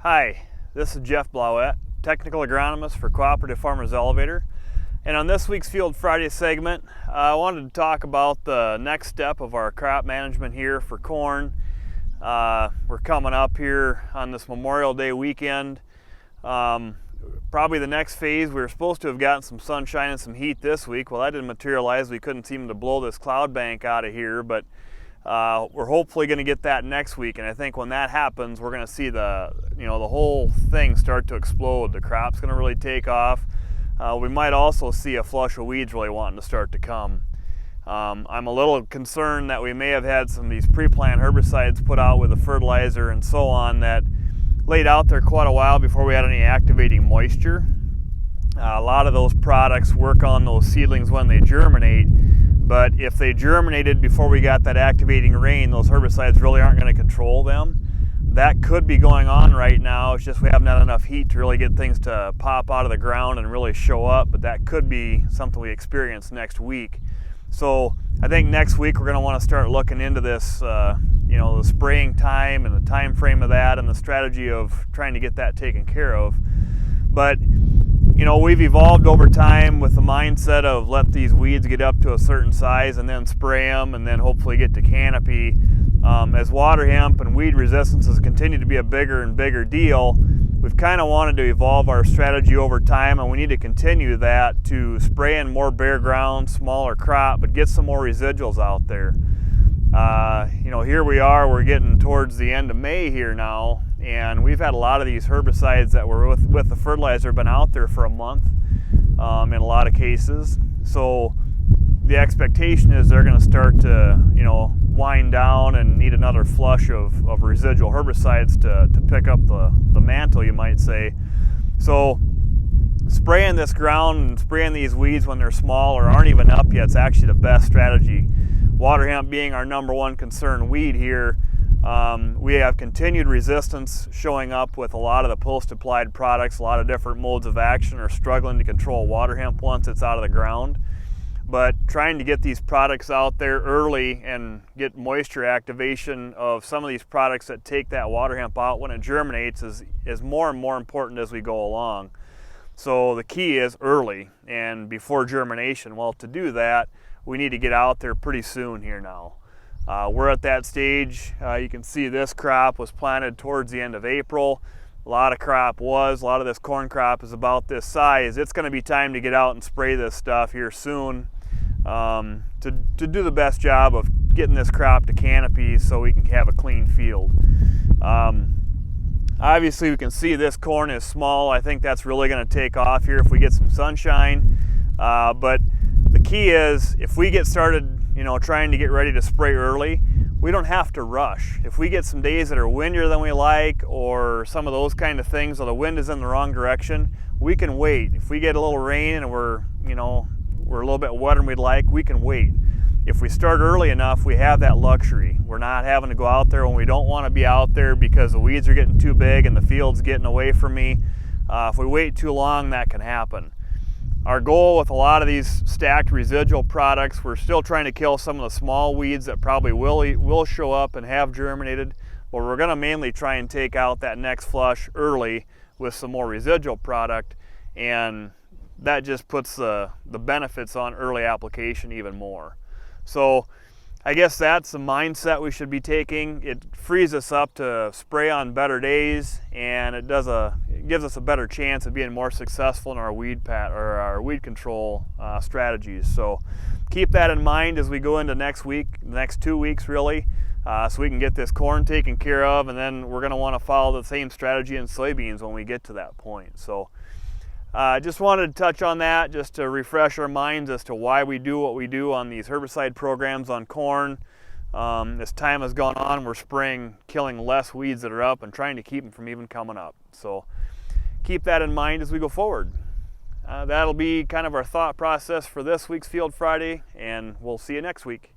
Hi, this is Jeff Blauette, Technical Agronomist for Cooperative Farmers Elevator. And on this week's Field Friday segment, I wanted to talk about the next step of our crop management here for corn. We're coming up here on this Memorial Day weekend. Probably the next phase, we were supposed to have gotten some sunshine and some heat this week. Well, that didn't materialize. We couldn't seem to blow this cloud bank out of here, but we're hopefully going to get that next week. And I think when that happens, we're going to see the whole thing start to explode. The crop's going to really take off. We might also see a flush of weeds really wanting to start to come. I'm a little concerned that we may have had some of these pre-plant herbicides put out with the fertilizer and so on that laid out there quite a while before we had any activating moisture. A lot of those products work on those seedlings when they germinate, but if they germinated before we got that activating rain, those herbicides really aren't going to control them. That could be going on right now. It's just we haven't had enough heat to really get things to pop out of the ground and really show up, but that could be something we experience next week. So I think next week we're going to want to start looking into this, the spraying time and the time frame of that and the strategy of trying to get that taken care of. But we've evolved over time with the mindset of let these weeds get up to a certain size and then spray them and then hopefully get to canopy. As water hemp and weed resistance has continued to be a bigger and bigger deal, we've kind of wanted to evolve our strategy over time, and we need to continue that to spray in more bare ground, smaller crop, but get some more residuals out there. Here we are, we're getting towards the end of May here now, and we've had a lot of these herbicides that were with the fertilizer been out there for a month in a lot of cases. So the expectation is they're going to start to, wind down and need another flush of residual herbicides to pick up the mantle, you might say. So spraying this ground and spraying these weeds when they're small or aren't even up yet is actually the best strategy. Water hemp being our number one concern weed here, we have continued resistance showing up with a lot of the post-applied products. A lot of different modes of action are struggling to control water hemp once it's out of the ground. But trying to get these products out there early and get moisture activation of some of these products that take that water hemp out when it germinates is more and more important as we go along. So the key is early and before germination. Well, to do that, we need to get out there pretty soon here now. We're at that stage. You can see this crop was planted towards the end of April. A lot of this corn crop is about this size. It's going to be time to get out and spray this stuff here soon to do the best job of getting this crop to canopy so we can have a clean field. Obviously we can see this corn is small. I think that's really going to take off here if we get some sunshine. But the key is if we get started trying to get ready to spray early, we don't have to rush. If we get some days that are windier than we like or some of those kind of things, or the wind is in the wrong direction, we can wait. If we get a little rain and we're a little bit wetter than we'd like, we can wait. If we start early enough, we have that luxury. We're not having to go out there when we don't want to be out there because the weeds are getting too big and the field's getting away from me. If we wait too long, that can happen. Our goal with a lot of these stacked residual products, we're still trying to kill some of the small weeds that probably will show up and have germinated, but we're going to mainly try and take out that next flush early with some more residual product, and that just puts the benefits on early application even more. So I guess that's the mindset we should be taking. It frees us up to spray on better days, and it gives us a better chance of being more successful in our weed control strategies. So keep that in mind as we go into next week, the next 2 weeks really, so we can get this corn taken care of, and then we're going to want to follow the same strategy in soybeans when we get to that point. So I just wanted to touch on that just to refresh our minds as to why we do what we do on these herbicide programs on corn. As time has gone on, we're spraying, killing less weeds that are up and trying to keep them from even coming up. So keep that in mind as we go forward. That'll be kind of our thought process for this week's Field Friday, and we'll see you next week.